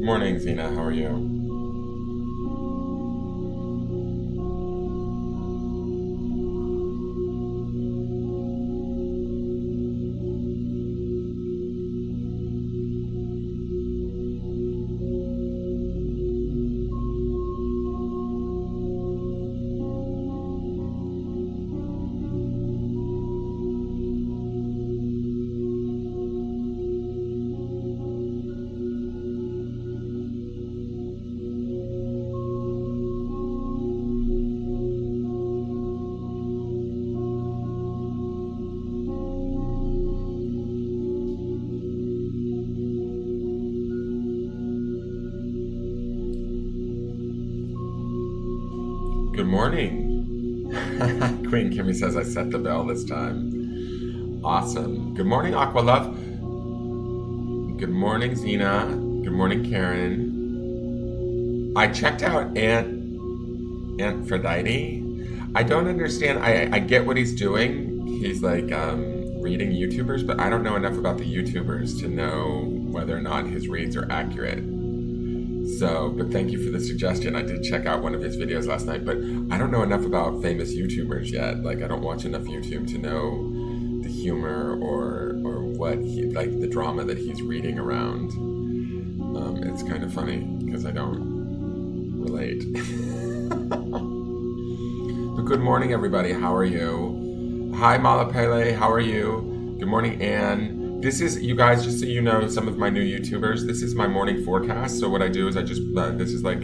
Morning, Zena. How are you? Good morning. Queen Kimmy says I set the bell this time. Awesome. Good morning, Aqua Love. Good morning, Zena. Good morning, Karen. I checked out Aphrodite. I don't understand. I get what he's doing. He's like reading YouTubers, but I don't know enough about the YouTubers to know whether or not his reads are accurate. So, but thank you for the suggestion. I did check out one of his videos last night, but I don't know enough about famous YouTubers yet. Like, I don't watch enough YouTube to know the humor or what he, like the drama that he's reading around. It's kind of funny because I don't relate. But good morning, everybody. How are you? Hi, Malapele. How are you? Good morning, Anne. This is, you guys, just so you know, some of my new YouTubers, this is my morning forecast. So what I do is I just, this is like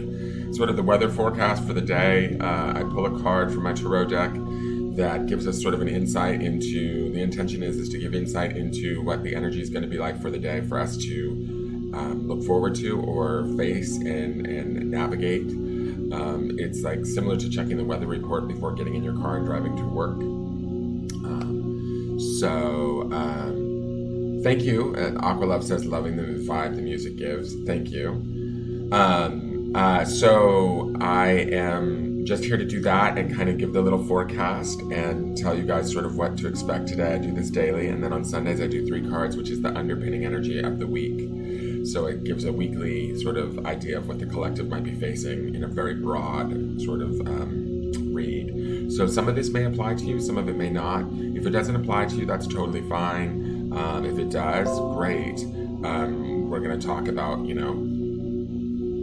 sort of the weather forecast for the day. I pull a card from my tarot deck that gives us sort of an insight into, the intention is to give insight into what the energy is going to be like for the day for us to look forward to or face and navigate. It's like similar to checking the weather report before getting in your car and driving to work. Thank you. Aqualove says, loving the vibe the music gives. Thank you. So I am just here to do that and kind of give the little forecast and tell you guys sort of what to expect today. I do this daily, and then on Sundays I do 3 cards, which is the underpinning energy of the week. So it gives a weekly sort of idea of what the collective might be facing in a very broad sort of read. So some of this may apply to you, some of it may not. If it doesn't apply to you, that's totally fine. If it does, great. We're going to talk about, you know,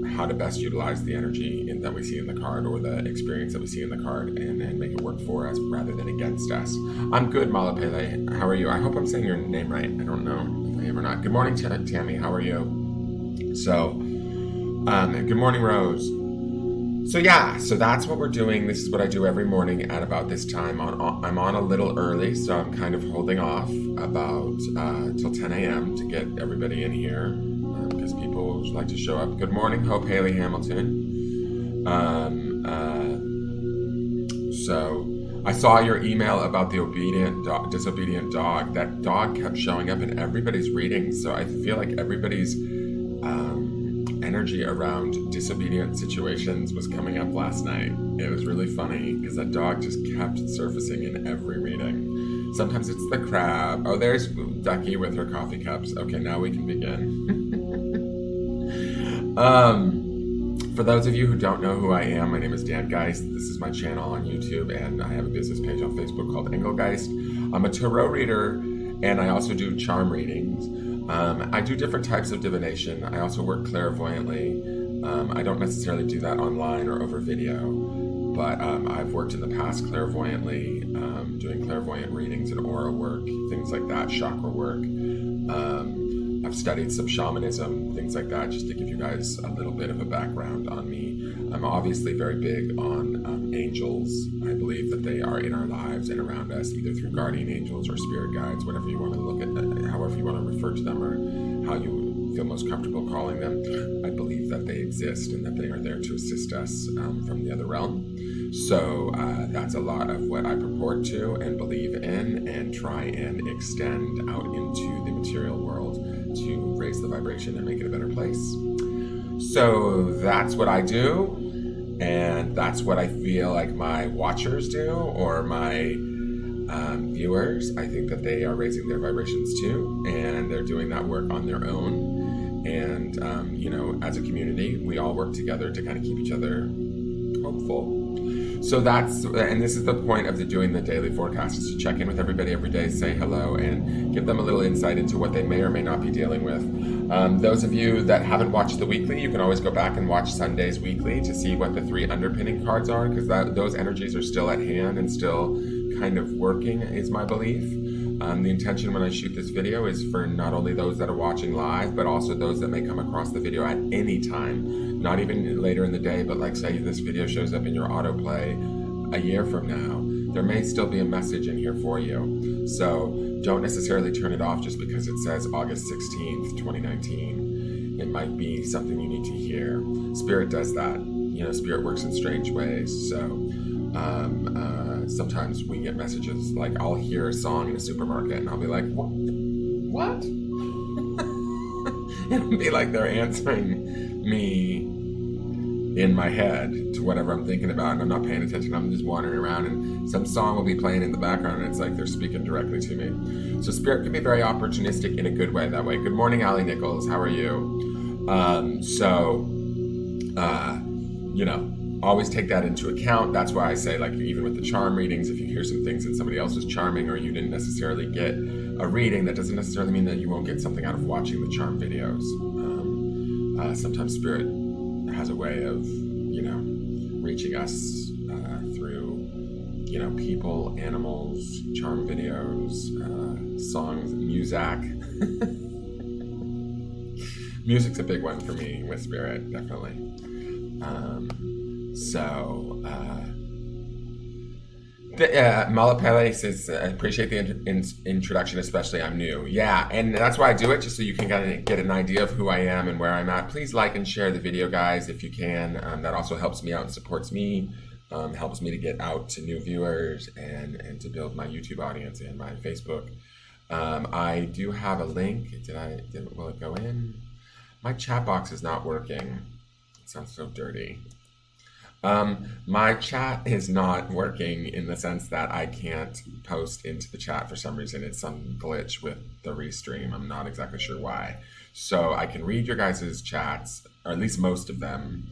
how to best utilize the energy that we see in the card or the experience that we see in the card and make it work for us rather than against us. I'm good, Malapele. How are you? I hope I'm saying your name right. I don't know if I am or not. Good morning, Tammy. How are you? So, good morning, Rose. So that's what we're doing. This is what I do every morning at about this time. I'm on a little early, so I'm kind of holding off about till 10 a.m. to get everybody in here because people like to show up. Good morning, Hope Haley Hamilton. So I saw your email about the disobedient dog. That dog kept showing up in everybody's readings, so I feel like everybody's energy around disobedient situations was coming up last night. It was really funny because that dog just kept surfacing in every reading. Sometimes it's the crab. Oh, there's Ducky with her coffee cups. Okay, now we can begin. For those of you who don't know who I am, my name is Engelgeist. This is my channel on YouTube, and I have a business page on Facebook called Engelgeist. I'm a tarot reader, and I also do charm readings. I do different types of divination. I also work clairvoyantly. I don't necessarily do that online or over video, but I've worked in the past clairvoyantly, doing clairvoyant readings and aura work, things like that, chakra work. I've studied some shamanism, things like that, just to give you guys a little bit of a background on me. I'm obviously very big on angels. I believe that they are in our lives and around us, either through guardian angels or spirit guides, whatever you want to look at, however you want to refer to them or how you feel most comfortable calling them. I believe that they exist and that they are there to assist us from the other realm. So that's a lot of what I purport to and believe in and try and extend out into the material world to raise the vibration and make it a better place. So that's what I do, and that's what I feel like my watchers do, or my viewers. I think that they are raising their vibrations too, and they're doing that work on their own. And, as a community, we all work together to kind of keep each other hopeful. So and this is the point of doing the daily forecast, is to check in with everybody every day, say hello, and give them a little insight into what they may or may not be dealing with. Those of you that haven't watched the weekly, you can always go back and watch Sunday's weekly to see what the 3 underpinning cards are, because those energies are still at hand and still kind of working, is my belief. The intention when I shoot this video is for not only those that are watching live, but also those that may come across the video at any time, not even later in the day, but like say this video shows up in your autoplay a year from now, there may still be a message in here for you. So don't necessarily turn it off just because it says August 16th, 2019. It might be something you need to hear. Spirit does that. Spirit works in strange ways. So sometimes we get messages like, I'll hear a song in a supermarket and I'll be like, what? It'll be like they're answering me in my head to whatever I'm thinking about, and I'm not paying attention. I'm just wandering around and some song will be playing in the background and it's like they're speaking directly to me. So Spirit can be very opportunistic in a good way that way. Good morning, Allie Nichols. How are you? Always take that into account. That's why I say, like, even with the charm readings, if you hear some things that somebody else is charming or you didn't necessarily get a reading, that doesn't necessarily mean that you won't get something out of watching the charm videos. Sometimes Spirit has a way of, reaching us through, people, animals, charm videos, songs, music. Music's a big one for me with Spirit, definitely. Malapele says, I appreciate the introduction, especially I'm new. Yeah, and that's why I do it, just so you can kind of get an idea of who I am and where I'm at. Please like and share the video, guys, if you can. That also helps me out and supports me, helps me to get out to new viewers and to build my YouTube audience and my Facebook. I do have a link. Will it go in? My chat box is not working. It sounds so dirty. My chat is not working in the sense that I can't post into the chat for some reason. It's some glitch with the restream. I'm not exactly sure why. So I can read your guys' chats, or at least most of them.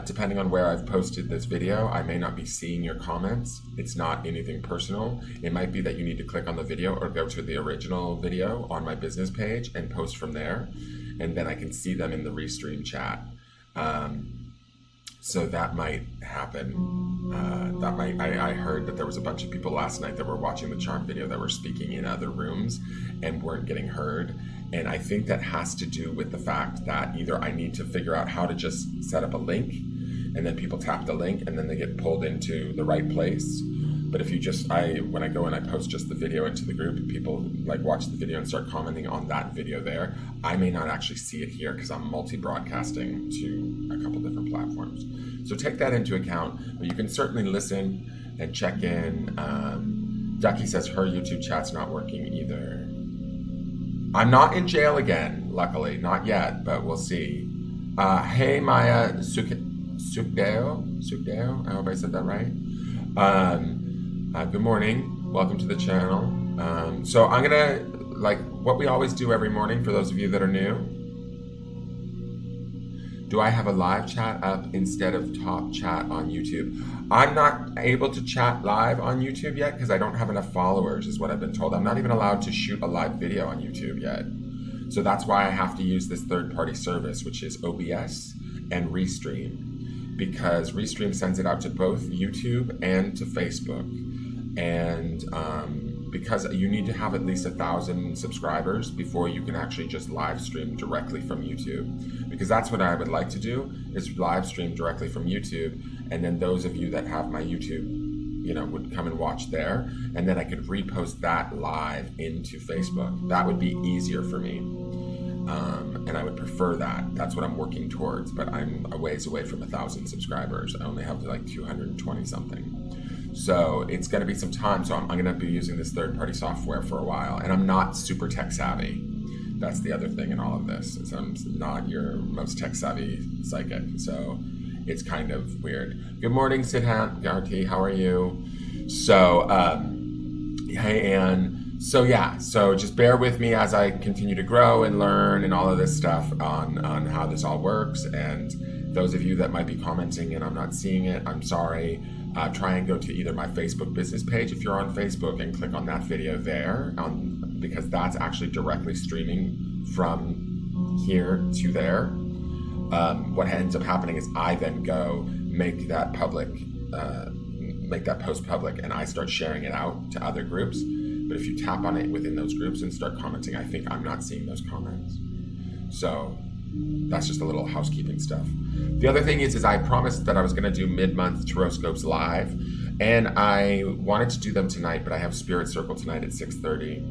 Depending on where I've posted this video, I may not be seeing your comments. It's not anything personal. It might be that you need to click on the video or go to the original video on my business page and post from there. And then I can see them in the restream chat. So that might happen. I heard that there was a bunch of people last night that were watching the charm video that were speaking in other rooms and weren't getting heard. And I think that has to do with the fact that either I need to figure out how to just set up a link and then people tap the link and then they get pulled into the right place. But if you when I go and I post just the video into the group and people like watch the video and start commenting on that video there, I may not actually see it here because I'm multi-broadcasting to a couple different platforms. So take that into account, but you can certainly listen and check in. Ducky says her YouTube chat's not working either. I'm not in jail again, luckily, not yet, but we'll see. Hey, Maya Sukdeo, I hope I said that right. Good morning, welcome to the channel. So I'm gonna, like what we always do every morning for those of you that are new. Do I have a live chat up instead of top chat on YouTube? I'm not able to chat live on YouTube yet because I don't have enough followers is what I've been told. I'm not even allowed to shoot a live video on YouTube yet. So that's why I have to use this third-party service, which is OBS and Restream, because Restream sends it out to both YouTube and to Facebook. And because you need to have at least 1,000 subscribers before you can actually just live stream directly from YouTube. Because that's what I would like to do, is live stream directly from YouTube. And then those of you that have my YouTube, would come and watch there. And then I could repost that live into Facebook. That would be easier for me. And I would prefer that. That's what I'm working towards. But I'm a ways away from 1,000 subscribers. I only have like 220 something. So it's going to be some time. So I'm going to be using this third-party software for a while. And I'm not super tech savvy. That's the other thing in all of this, is I'm not your most tech savvy psychic. So it's kind of weird. Good morning, Siddhant Garti. How are you? So, hey, Anne. So yeah, so just bear with me as I continue to grow and learn and all of this stuff on how this all works. And those of you that might be commenting and I'm not seeing it, I'm sorry. Try and go to either my Facebook business page if you're on Facebook and click on that video there, because that's actually directly streaming from here to there. What ends up happening is I then go make that post public, and I start sharing it out to other groups. But if you tap on it within those groups and start commenting, I think I'm not seeing those comments. So that's just a little housekeeping stuff. The other thing is I promised that I was going to do mid-month Taroscopes live, and I wanted to do them tonight, but I have Spirit Circle tonight at 6:30.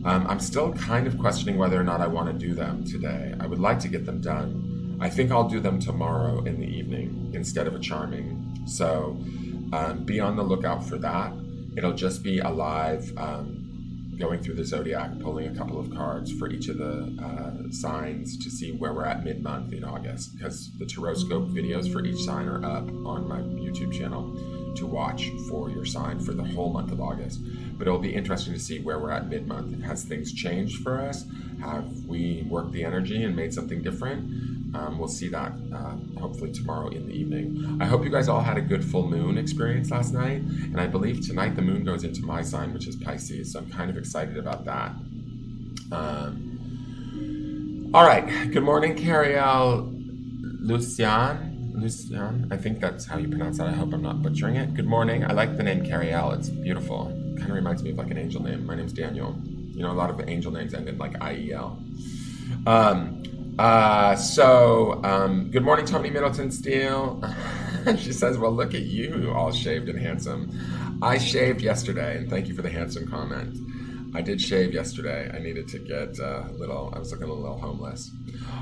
I'm still kind of questioning whether or not I want to do them today. I would like to get them done. I think I'll do them tomorrow in the evening instead of a charming. So be on the lookout for that. It'll just be a live going through the zodiac, pulling a couple of cards for each of the signs to see where we're at mid-month in August, because the Taroscope videos for each sign are up on my YouTube channel to watch for your sign for the whole month of August. But it'll be interesting to see where we're at mid-month. Has things changed for us? Have we worked the energy and made something different? We'll see that hopefully tomorrow in the evening. I hope you guys all had a good full moon experience last night. And I believe tonight the moon goes into my sign, which is Pisces. So I'm kind of excited about that. All right. Good morning, Cariel Lucian. I think that's how you pronounce that. I hope I'm not butchering it. Good morning. I like the name Cariel. It's beautiful. It kind of reminds me of like an angel name. My name's Daniel. You know, a lot of the angel names end in like IEL. Good morning, Tony Middleton Steele. She says, well, look at you, all shaved and handsome. I shaved yesterday, and thank you for the handsome comment. I did shave yesterday. I needed to get I was looking a little homeless.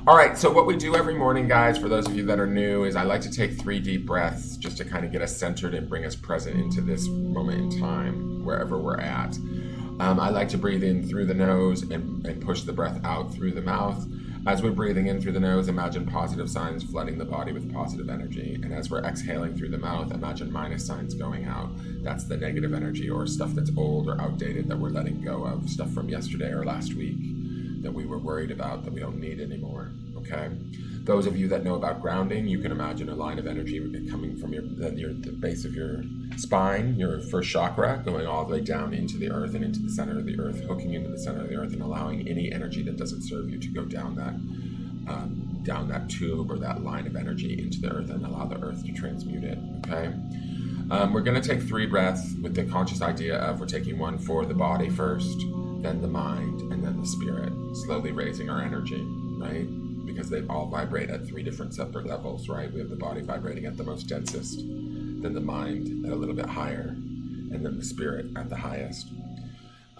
All right, so what we do every morning, guys, for those of you that are new, is I like to take 3 deep breaths just to kind of get us centered and bring us present into this moment in time, wherever we're at. I like to breathe in through the nose and push the breath out through the mouth. As we're breathing in through the nose, imagine positive signs flooding the body with positive energy. And as we're exhaling through the mouth, imagine minus signs going out. That's the negative energy or stuff that's old or outdated that we're letting go of, stuff from yesterday or last week that we were worried about that we don't need anymore, okay? Those of you that know about grounding, you can imagine a line of energy coming from the base of your spine, your first chakra, going all the way down into the earth and into the center of the earth, hooking into the center of the earth and allowing any energy that doesn't serve you to go down that tube or that line of energy into the earth and allow the earth to transmute it, okay? We're going to take 3 breaths with the conscious idea of we're taking 1 for the body first, then the mind, and then the spirit, slowly raising our energy, right? Because they all vibrate at 3 different separate levels, right? We have the body vibrating at the most densest, then the mind at a little bit higher, and then the spirit at the highest.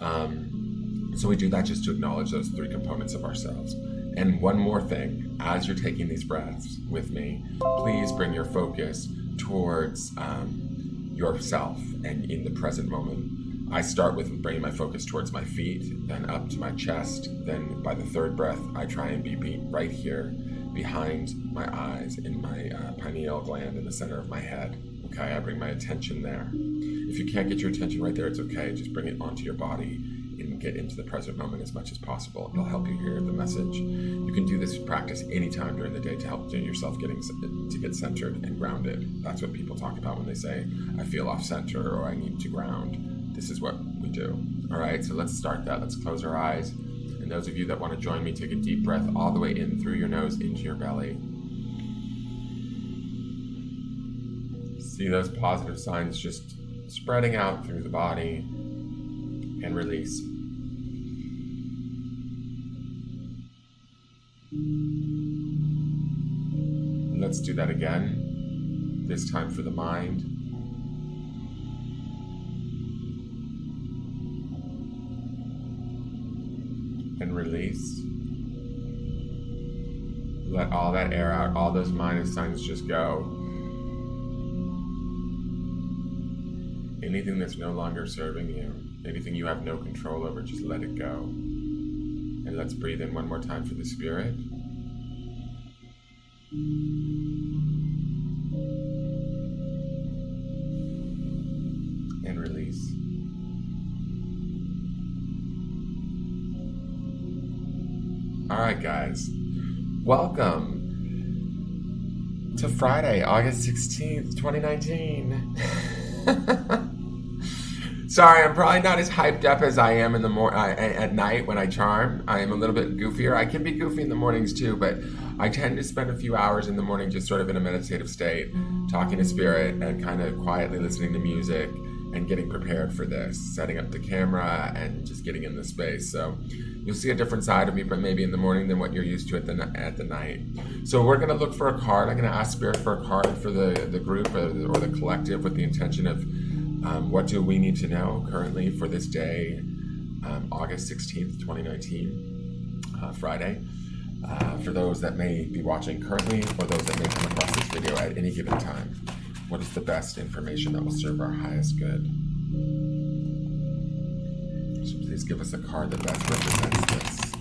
So we do that just to acknowledge those 3 components of ourselves. And one more thing, as you're taking these breaths with me, please bring your focus towards yourself and in the present moment. I start with bringing my focus towards my feet, then up to my chest. Then by the 3rd breath, I try and be right here behind my eyes in my pineal gland in the center of my head. Okay, I bring my attention there. If you can't get your attention right there, it's okay. Just bring it onto your body and get into the present moment as much as possible. It'll help you hear the message. You can do this practice anytime during the day to help yourself to get centered and grounded. That's what people talk about when they say, I feel off center or I need to ground. This is what we do. All right, so let's start that. Let's close our eyes. And those of you that want to join me, take a deep breath all the way in through your nose into your belly. See those positive signs just spreading out through the body, and release. Let's do that again, this time for the mind. And release. Let all that air out, all those minus signs just go. Anything that's no longer serving you, anything you have no control over, just let it go. And let's breathe in one more time for the spirit. And release. All right, guys. Welcome to Friday, August 16th, 2019. Sorry, I'm probably not as hyped up as I am in the at night when I charm. I am a little bit goofier. I can be goofy in the mornings too, but I tend to spend a few hours in the morning just sort of in a meditative state, talking to spirit and kind of quietly listening to music and getting prepared for this, setting up the camera and just getting in the space. So you'll see a different side of me, but maybe in the morning than what you're used to at the night. So we're going to look for a card. I'm going to ask Spirit for a card for the group or the collective with the intention of what do we need to know currently for this day, August 16th, 2019, Friday. For those that may be watching currently or those that may come across this video at any given time. What is the best information that will serve our highest good? So please give us a card that best represents this.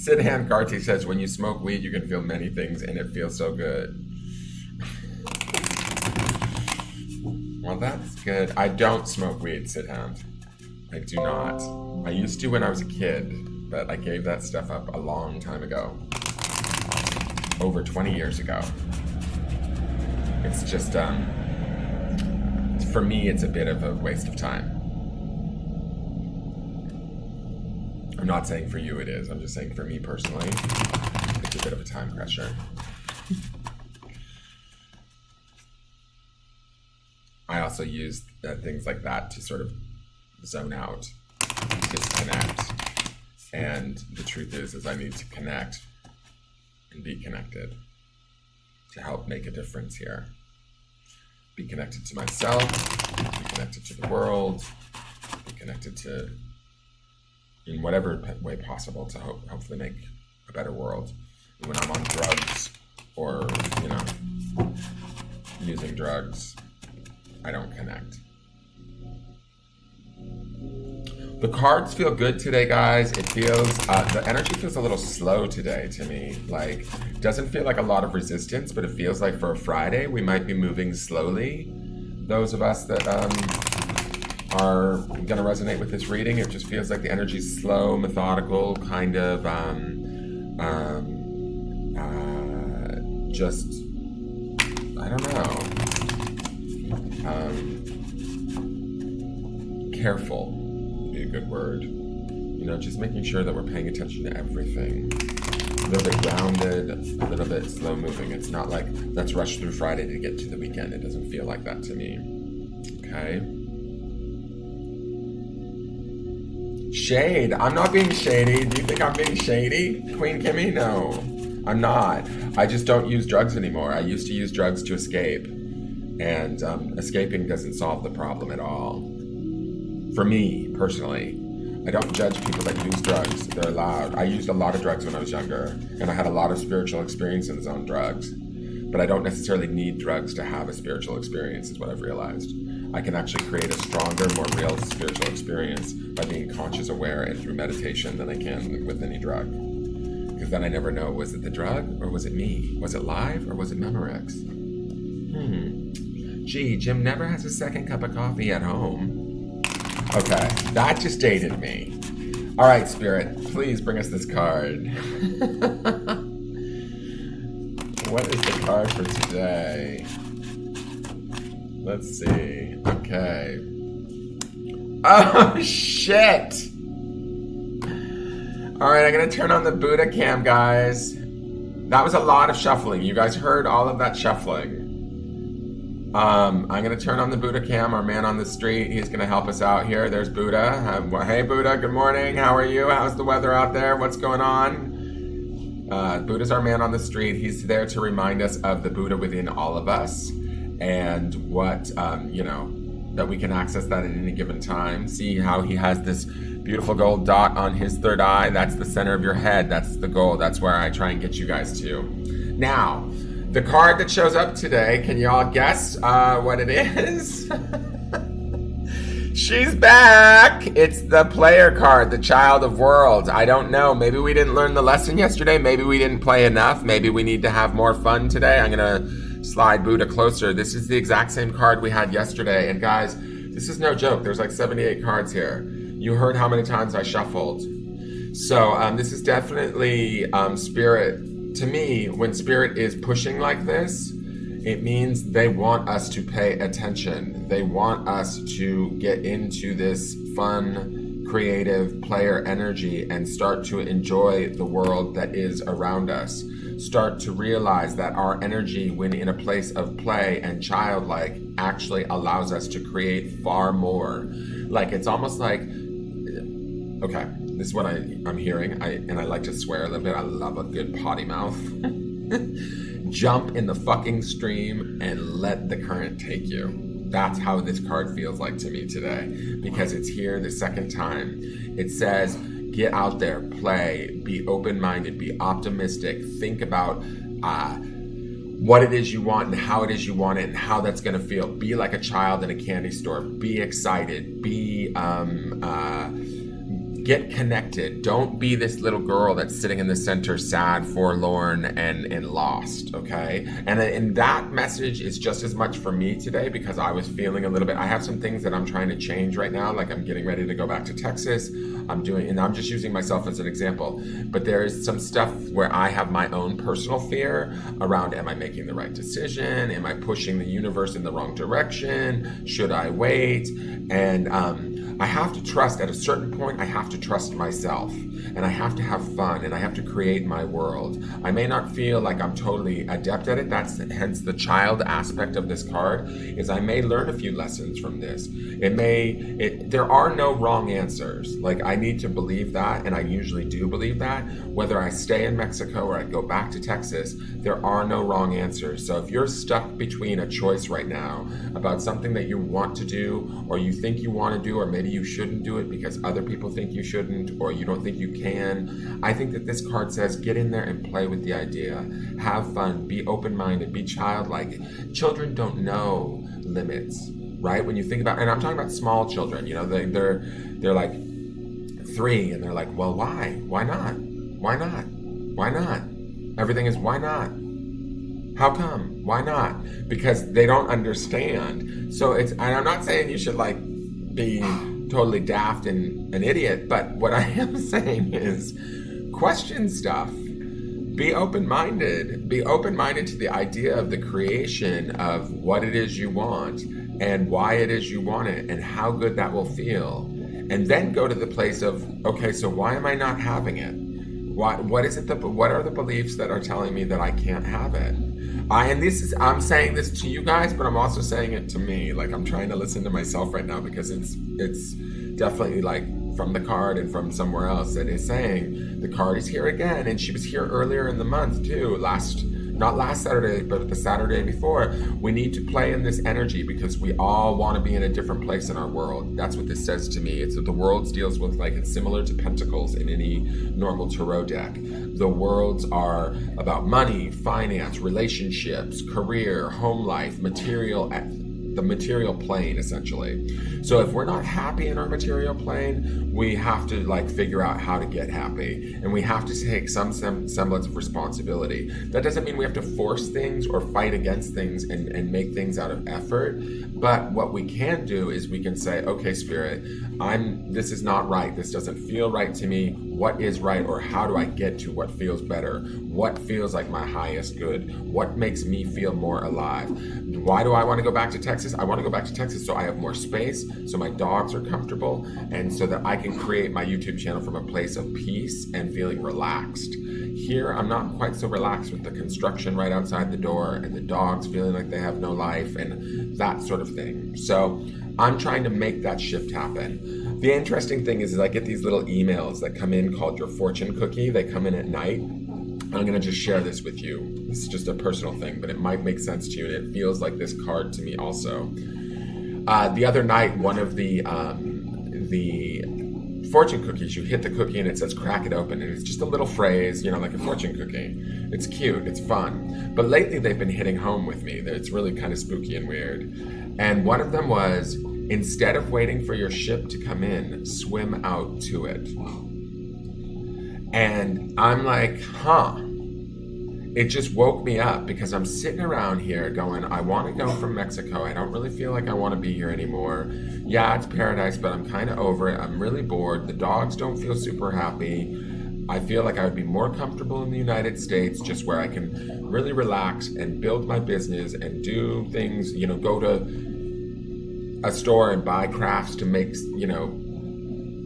Sidhan Karti says, when you smoke weed, you can feel many things and it feels so good. Well, that's good. I don't smoke weed, Sidhan. I do not. I used to when I was a kid, but I gave that stuff up a long time ago. Over 20 years ago. It's just, for me, it's a bit of a waste of time. I'm not saying for you it is. I'm just saying for me personally, it's a bit of a time pressure. I also use things like that to sort of zone out, disconnect. And the truth is I need to connect and be connected to help make a difference here. Be connected to myself, be connected to the world, be connected to, in whatever way possible, to hopefully make a better world. And when I'm on drugs or, using drugs, I don't connect. The cards feel good today, guys. It feels, the energy feels a little slow today to me. Like, doesn't feel like a lot of resistance, but it feels like for a Friday, we might be moving slowly. Those of us that are gonna resonate with this reading, it just feels like the energy's slow, methodical, kind of, just, I don't know. Careful would be a good word. Just making sure that we're paying attention to everything. A little bit grounded, a little bit slow moving. It's not like let's rush through Friday to get to the weekend. It doesn't feel like that to me. Okay. Shade. I'm not being shady. Do you think I'm being shady, Queen Kimmy? No, I'm not. I just don't use drugs anymore. I used to use drugs to escape. And escaping doesn't solve the problem at all. For me, personally, I don't judge people that use drugs. They're allowed. I used a lot of drugs when I was younger, and I had a lot of spiritual experiences on drugs. But I don't necessarily need drugs to have a spiritual experience, is what I've realized. I can actually create a stronger, more real spiritual experience by being conscious, aware, and through meditation than I can with any drug. Because then I never know, was it the drug or was it me? Was it live or was it Memorex? Gee, Jim never has a second cup of coffee at home. Okay, that just dated me. All right, Spirit, please bring us this card. What is the card for today? Let's see. Okay. Oh, shit! All right, I'm going to turn on the Buddha cam, guys. That was a lot of shuffling. You guys heard all of that shuffling. I'm going to turn on the Buddha cam, our man on the street. He's going to help us out here. There's Buddha. Hey, Buddha, good morning. How are you? How's the weather out there? What's going on? Buddha's our man on the street. He's there to remind us of the Buddha within all of us and what, that we can access that at any given time. See how he has this beautiful gold dot on his third eye? That's the center of your head. That's the goal. That's where I try and get you guys to. Now, the card that shows up today, can you all guess what it is? She's back! It's the player card, the Child of Worlds. I don't know. Maybe we didn't learn the lesson yesterday. Maybe we didn't play enough. Maybe we need to have more fun today. I'm going to slide Buddha closer. This is the exact same card we had yesterday. And guys, this is no joke. There's like 78 cards here. You heard how many times I shuffled. So this is definitely Spirit. To me, when Spirit is pushing like this, it means they want us to pay attention. They want us to get into this fun, creative player energy and start to enjoy the world that is around us. Start to realize that our energy, when in a place of play and childlike, actually allows us to create far more. Like, it's almost like, okay, this is what I'm hearing, and I like to swear a little bit. I love a good potty mouth. Jump in the fucking stream and let the current take you. That's how this card feels like to me today, because it's here the second time. It says, get out there, play, be open-minded, be optimistic, think about what it is you want and how it is you want it and how that's going to feel. Be like a child in a candy store. Be excited. Be get connected. Don't be this little girl that's sitting in the center, sad, forlorn, and lost, okay? And that message is just as much for me today, because I was feeling a little bit, I have some things that I'm trying to change right now, like I'm getting ready to go back to Texas. And I'm just using myself as an example, but there is some stuff where I have my own personal fear around, am I making the right decision? Am I pushing the universe in the wrong direction? Should I wait? And I have to trust, at a certain point, I have to trust myself, and I have to have fun, and I have to create my world. I may not feel like I'm totally adept at it. That's hence the child aspect of this card, is I may learn a few lessons from this. There are no wrong answers. Like, I need to believe that, and I usually do believe that. Whether I stay in Mexico or I go back to Texas, there are no wrong answers. So if you're stuck between a choice right now about something that you want to do, or you think you want to do, or maybe you shouldn't do it because other people think you shouldn't, or you don't think you can, I think that this card says get in there and play with the idea. Have fun, be open-minded, be childlike. Children don't know limits, right? When you think about, and I'm talking about small children, you know, they're like 3, and they're like, well, why? Why not? Why not? Why not? Everything is why not? How come? Why not? Because they don't understand. So and I'm not saying you should like be totally daft and an idiot, but what I am saying is question stuff. Be open-minded. Be open-minded to the idea of the creation of what it is you want and why it is you want it and how good that will feel. And then go to the place of, okay, so why am I not having it? What are the beliefs that are telling me that I can't have it? I'm saying this to you guys, but I'm also saying it to me. Like, I'm trying to listen to myself right now, because it's definitely like from the card and from somewhere else that is saying the card is here again. And she was here earlier in the month too, not last Saturday, but the Saturday before. We need to play in this energy because we all want to be in a different place in our world. That's what this says to me. It's that the worlds deals with, like, it's similar to pentacles in any normal tarot deck. The worlds are about money, finance, relationships, career, home life, the material plane, essentially. So if we're not happy in our material plane, we have to like figure out how to get happy, and we have to take some semblance of responsibility. That doesn't mean we have to force things or fight against things and make things out of effort. But what we can do is we can say, okay, Spirit, this is not right. This doesn't feel right to me. What is right, or how do I get to what feels better? What feels like my highest good? What makes me feel more alive? Why do I want to go back to Texas? I want to go back to Texas so I have more space, so my dogs are comfortable, and so that I can create my YouTube channel from a place of peace and feeling relaxed. Here, I'm not quite so relaxed with the construction right outside the door and the dogs feeling like they have no life and that sort of thing. So I'm trying to make that shift happen. The interesting thing is I get these little emails that come in called your fortune cookie. They come in at night. I'm going to just share this with you. This is just a personal thing, but it might make sense to you, and it feels like this card to me also. The other night, one of the fortune cookies, you hit the cookie and it says crack it open, and it's just a little phrase, like a fortune cookie. It's cute, it's fun. But lately they've been hitting home with me. It's really kind of spooky and weird. And one of them was, Instead of waiting for your ship to come in, swim out to it. And I'm like, huh. It just woke me up because I'm sitting around here going, I want to go from Mexico. I don't really feel like I want to be here anymore. Yeah, it's paradise, but I'm kind of over it. I'm really bored. The dogs don't feel super happy. I feel like I would be more comfortable in the United States, just where I can really relax and build my business and do things, go to a store and buy crafts to make,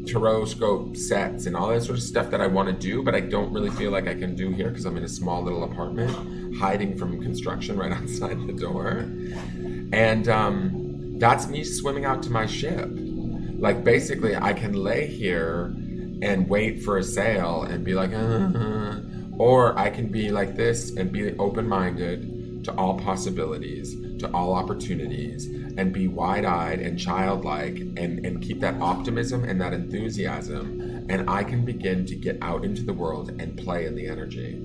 tarot scope sets and all that sort of stuff that I want to do, but I don't really feel like I can do here because I'm in a small little apartment hiding from construction right outside the door. And that's me swimming out to my ship. Like, basically I can lay here and wait for a sale and be like, or I can be like this and be open-minded to all possibilities, to all opportunities, and be wide-eyed and childlike and keep that optimism and that enthusiasm, and I can begin to get out into the world and play in the energy.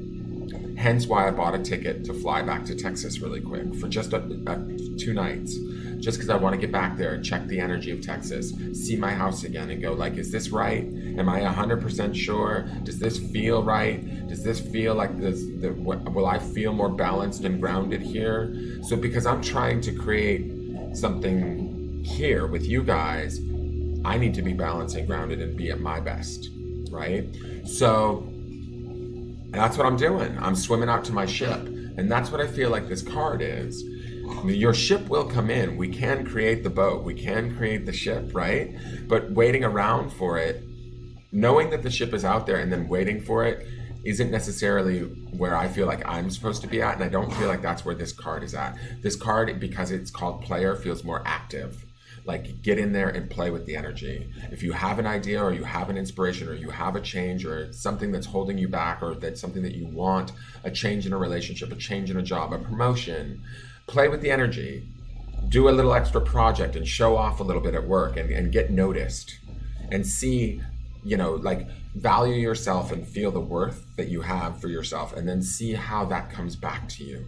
Hence why I bought a ticket to fly back to Texas really quick for just 2 nights, just because I want to get back there and check the energy of Texas, see my house again and go like, is this right? Am I 100% sure? Does this feel right? Does this feel like this? Will I feel more balanced and grounded here? So because I'm trying to create something here with you guys, I need to be balanced and grounded and be at my best, right? So that's what I'm doing. I'm swimming out to my ship. And that's what I feel like this card is. Your ship will come in. We can create the boat. We can create the ship, right? But waiting around for it, knowing that the ship is out there and then waiting for it, isn't necessarily where I feel like I'm supposed to be at. And I don't feel like that's where this card is at. This card, because it's called player, feels more active. Like, get in there and play with the energy. If you have an idea or you have an inspiration or you have a change or something that's holding you back or that's something that you want, a change in a relationship, a change in a job, a promotion, play with the energy. Do a little extra project and show off a little bit at work and get noticed and see, value yourself and feel the worth that you have for yourself, and then see how that comes back to you,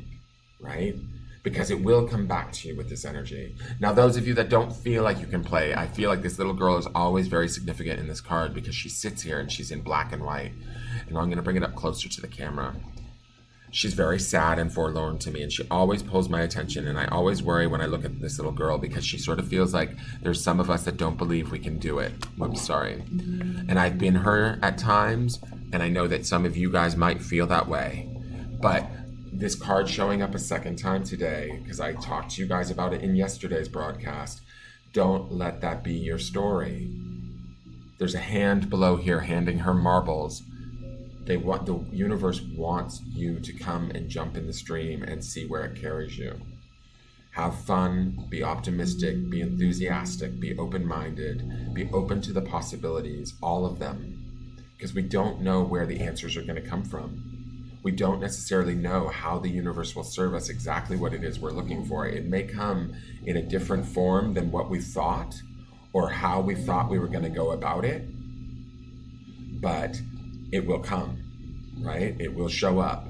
right? Because it will come back to you with this energy. Now, those of you that don't feel like you can play, I feel like this little girl is always very significant in this card because she sits here and she's in black and white. And I'm gonna bring it up closer to the camera. She's very sad and forlorn to me, and she always pulls my attention, and I always worry when I look at this little girl because she sort of feels like there's some of us that don't believe we can do it. Whoops, sorry. And I've been her at times, and I know that some of you guys might feel that way. But this card showing up a second time today, because I talked to you guys about it in yesterday's broadcast, don't let that be your story. There's a hand below here handing her marbles. The universe wants you to come and jump in the stream and see where it carries you. Have fun, be optimistic, be enthusiastic, be open-minded, be open to the possibilities, all of them, because we don't know where the answers are going to come from. We don't necessarily know how the universe will serve us exactly what it is we're looking for. It may come in a different form than what we thought or how we thought we were going to go about it, but it will come, right? It will show up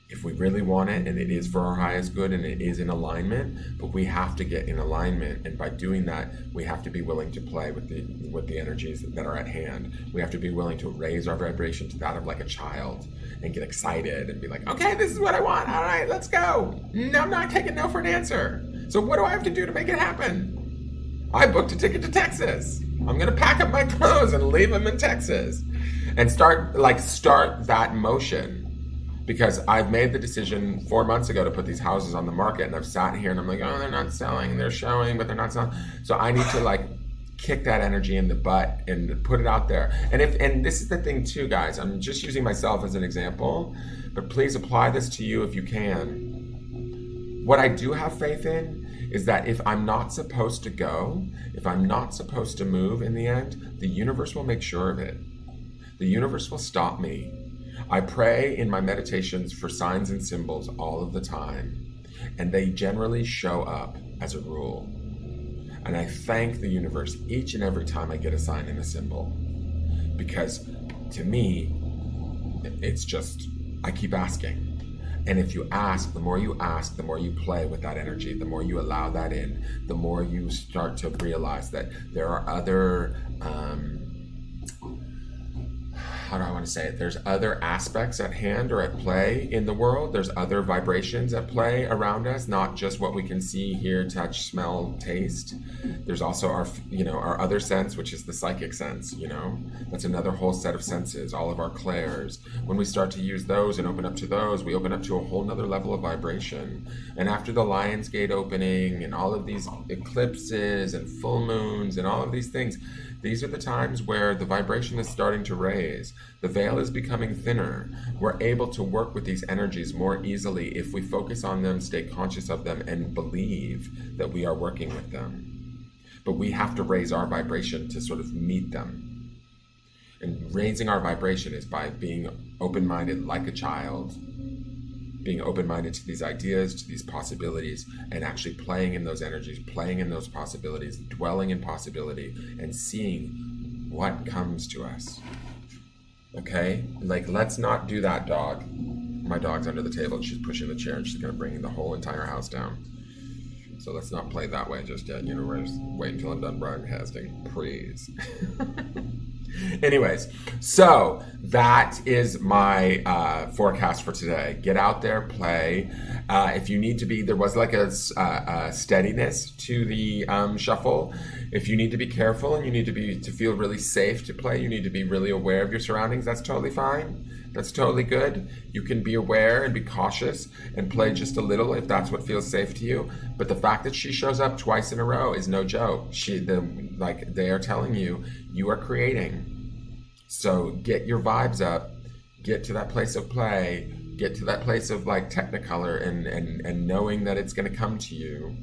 if we really want it, and it is for our highest good, and it is in alignment. But we have to get in alignment, and by doing that, we have to be willing to play with the energies that are at hand. We have to be willing to raise our vibration to that of like a child and get excited and be like, okay, this is what I want. All right, let's go. No, I'm not taking no for an answer. So what do I have to do to make it happen? I booked a ticket to Texas. I'm gonna pack up my clothes and leave them in Texas and start that motion, because I've made the decision 4 months ago to put these houses on the market, and I've sat here and I'm like, oh, they're not selling, they're showing, but they're not selling. So I need to kick that energy in the butt and put it out there. And this is the thing too, guys, I'm just using myself as an example, but please apply this to you if you can. What I do have faith in is that if I'm not supposed to go, if I'm not supposed to move in the end, the universe will make sure of it. The universe will stop me. I pray in my meditations for signs and symbols all of the time, and they generally show up as a rule. And I thank the universe each and every time I get a sign and a symbol, because to me, it's just, I keep asking. And if you ask, the more you ask, the more you play with that energy, the more you allow that in, the more you start to realize that there are other, how do I want to say it? There's other aspects at hand or at play in the world. There's other vibrations at play around us, not just what we can see, hear, touch, smell, taste. There's also our other sense, which is the psychic sense, That's another whole set of senses, all of our clairs. When we start to use those and open up to those, we open up to a whole nother level of vibration. And after the Lion's Gate opening and all of these eclipses and full moons and all of these things, these are the times where the vibration is starting to raise. The veil is becoming thinner. We're able to work with these energies more easily if we focus on them, stay conscious of them, and believe that we are working with them. But we have to raise our vibration to sort of meet them. And raising our vibration is by being open-minded like a child, being open-minded to these ideas, to these possibilities, and actually playing in those energies, playing in those possibilities, dwelling in possibility, and seeing what comes to us. Okay? Like, let's not do that, dog. My dog's under the table and she's pushing the chair and she's going to bring the whole entire house down. So let's not play that way just yet. We're just wait until I'm done broadcasting. Please. Anyways, so that is my forecast for today. Get out there, play. If you need to be, there was like a steadiness to the shuffle. If you need to be careful and you need to feel really safe to play, you need to be really aware of your surroundings. That's totally fine. That's totally good. You can be aware and be cautious and play just a little if that's what feels safe to you. But the fact that she shows up twice in a row is no joke. They are telling you, you are creating. So get your vibes up, get to that place of play, get to that place of like Technicolor and knowing that it's going to come to you,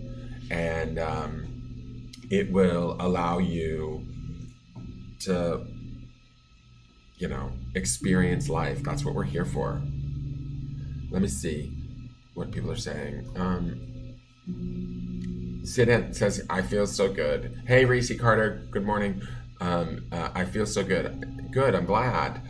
and it will allow you to experience life. That's what we're here for. Let me see what people are saying. Sid says, I feel so good. Hey, Reese Carter, good morning. I feel so good. Good, I'm glad.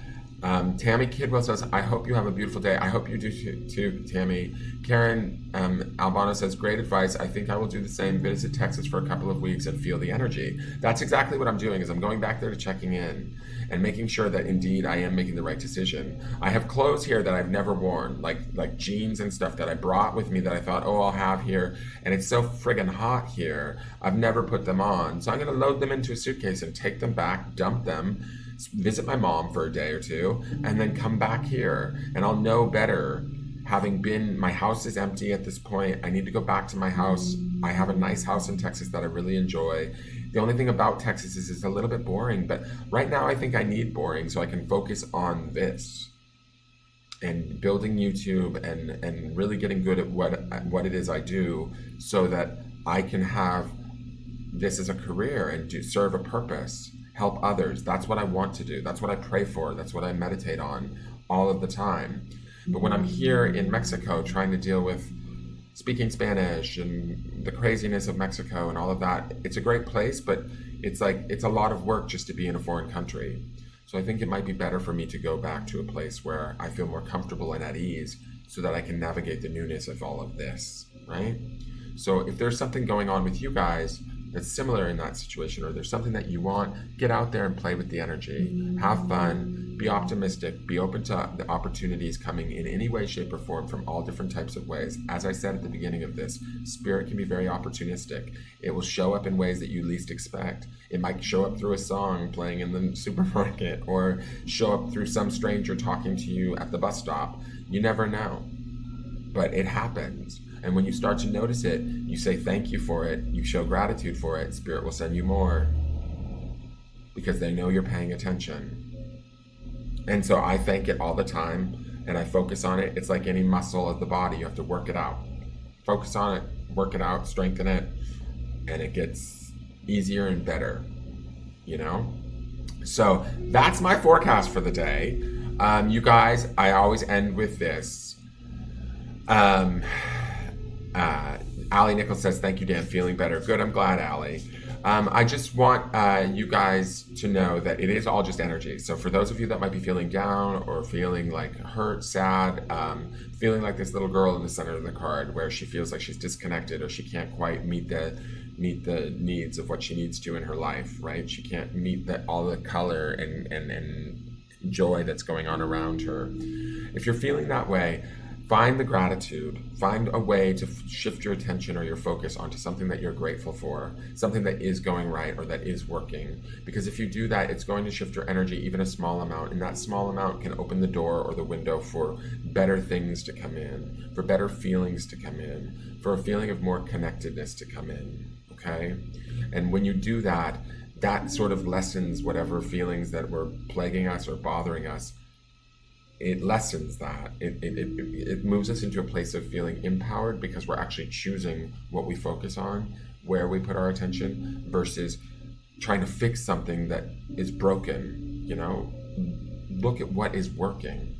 Tammy Kidwell says, I hope you have a beautiful day. I hope you do too, Tammy. Karen Albano says, great advice. I think I will do the same. Visit Texas for a couple of weeks and feel the energy. That's exactly what I'm doing, is I'm going back there to checking in and making sure that indeed I am making the right decision. I have clothes here that I've never worn, like jeans and stuff that I brought with me that I thought, I'll have here. And it's so friggin' hot here. I've never put them on. So I'm going to load them into a suitcase and take them back, dump them, visit my mom for a day or two, and then come back here. And I'll know better. My house is empty at this point. I need to go back to my house. I have a nice house in Texas that I really enjoy. The only thing about Texas is it's a little bit boring, but right now I think I need boring so I can focus on this and building YouTube and really getting good at what it is I do, so that I can have this as a career and serve a purpose, help others. That's what I want to do. That's what I pray for. That's what I meditate on all of the time. But when I'm here in Mexico trying to deal with speaking Spanish and the craziness of Mexico and all of that, it's a great place, but it's a lot of work just to be in a foreign country. So I think it might be better for me to go back to a place where I feel more comfortable and at ease, so that I can navigate the newness of all of this, right? So if there's something going on with you guys that's similar in that situation, or there's something that you want, get out there and play with the energy. Have fun, be optimistic, be open to the opportunities coming in any way, shape, or form from all different types of ways. As I said at the beginning of this, spirit can be very opportunistic. It will show up in ways that you least expect. It might show up through a song playing in the supermarket, or show up through some stranger talking to you at the bus stop. You never know, but it happens. And when you start to notice it, you say thank you for it, you show gratitude for it, Spirit will send you more, because they know you're paying attention. And so I thank it all the time, and I focus on it. It's like any muscle of the body, you have to work it out. Focus on it, work it out, strengthen it, and it gets easier and better, So that's my forecast for the day. You guys, I always end with this. Allie Nichols says, thank you, Dan. Feeling better. Good. I'm glad, Allie. I just want you guys to know that it is all just energy. So for those of you that might be feeling down or feeling like hurt, sad, feeling like this little girl in the center of the card where she feels like she's disconnected or she can't quite meet the needs of what she needs to in her life, right? She can't meet all the color and joy that's going on around her. If you're feeling that way, find the gratitude. Find a way to shift your attention or your focus onto something that you're grateful for, something that is going right or that is working. Because if you do that, it's going to shift your energy even a small amount, and that small amount can open the door or the window for better things to come in, for better feelings to come in, for a feeling of more connectedness to come in, okay? And when you do that, that sort of lessens whatever feelings that were plaguing us or bothering us. It lessens that. It moves us into a place of feeling empowered because we're actually choosing what we focus on, where we put our attention, versus trying to fix something that is broken, you know? Look at what is working.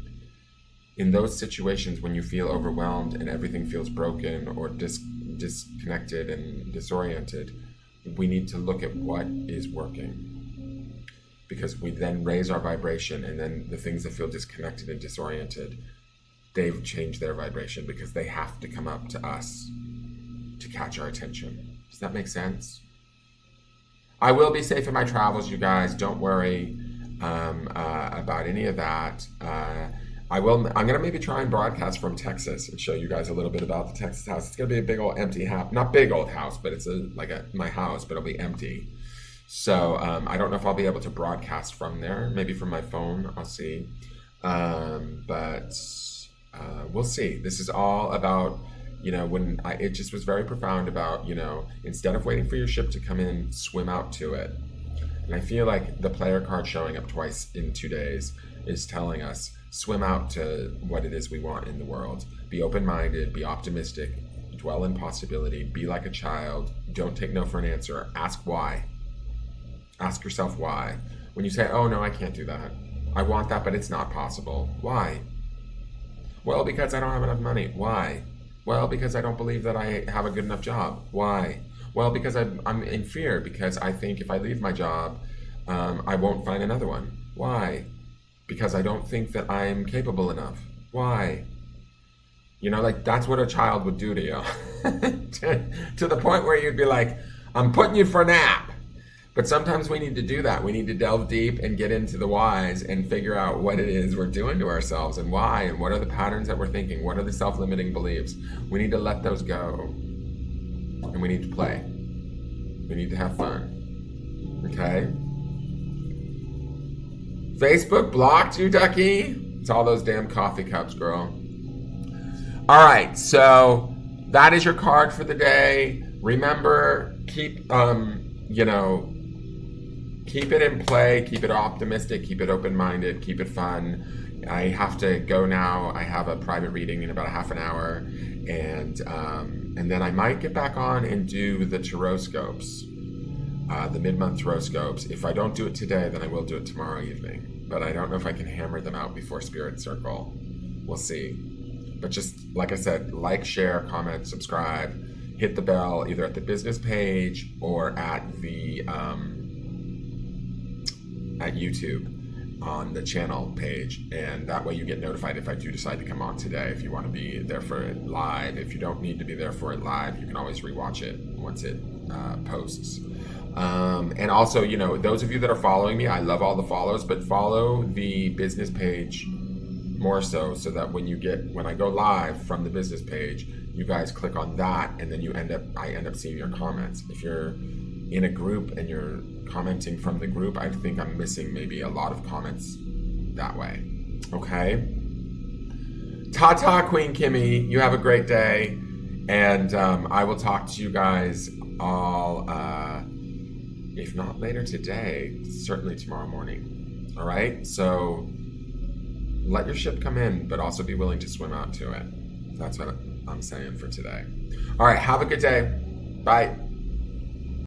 In those situations when you feel overwhelmed and everything feels broken or disconnected and disoriented, we need to look at what is working. Because we then raise our vibration, and then the things that feel disconnected and disoriented, they've changed their vibration because they have to come up to us to catch our attention. Does that make sense? I will be safe in my travels, you guys. Don't worry about any of that. I'm going to maybe try and broadcast from Texas and show you guys a little bit about the Texas house. It's going to be a big old empty house. Not big old house, but it's my house, but it'll be empty. So I don't know if I'll be able to broadcast from there. Maybe from my phone, I'll see. But we'll see. This is all about, it just was very profound about, instead of waiting for your ship to come in, swim out to it. And I feel like the player card showing up twice in 2 days is telling us, swim out to what it is we want in the world. Be open-minded, be optimistic, dwell in possibility, be like a child, don't take no for an answer, ask why. Ask yourself why. When you say, oh no, I can't do that. I want that, but it's not possible. Why? Well, because I don't have enough money. Why? Well, because I don't believe that I have a good enough job. Why? Well, because I'm in fear, because I think if I leave my job, I won't find another one. Why? Because I don't think that I'm capable enough. Why? That's what a child would do to you. to the point where you'd be like, I'm putting you for a nap. But sometimes we need to do that. We need to delve deep and get into the whys and figure out what it is we're doing to ourselves and why, and what are the patterns that we're thinking, what are the self-limiting beliefs. We need to let those go. And we need to play. We need to have fun. Okay? Facebook blocked you, Ducky? It's all those damn coffee cups, girl. All right, so that is your card for the day. Remember, keep it in play, keep it optimistic, keep it open-minded, keep it fun. I have to go now. I have a private reading in about a half an hour, and then I might get back on and do the taroscopes, the mid-month taroscopes. If I don't do it today, then I will do it tomorrow evening. But I don't know if I can hammer them out before Spirit Circle. We'll see. But just like I said, like, share, comment, subscribe, hit the bell either at the business page or at the at YouTube on the channel page, and that way you get notified if I do decide to come on today. If you want to be there for it live, if you don't need to be there for it live, you can always rewatch it once it posts. And also, those of you that are following me, I love all the follows, but follow the business page more so that when I go live from the business page, you guys click on that, and then I end up seeing your comments. If you're in a group and you're commenting from the group, I think I'm missing maybe a lot of comments that way. Okay? Ta-ta, Queen Kimmy. You have a great day. And I will talk to you guys all, if not later today, certainly tomorrow morning. All right? So let your ship come in, but also be willing to swim out to it. That's what I'm saying for today. All right, have a good day. Bye.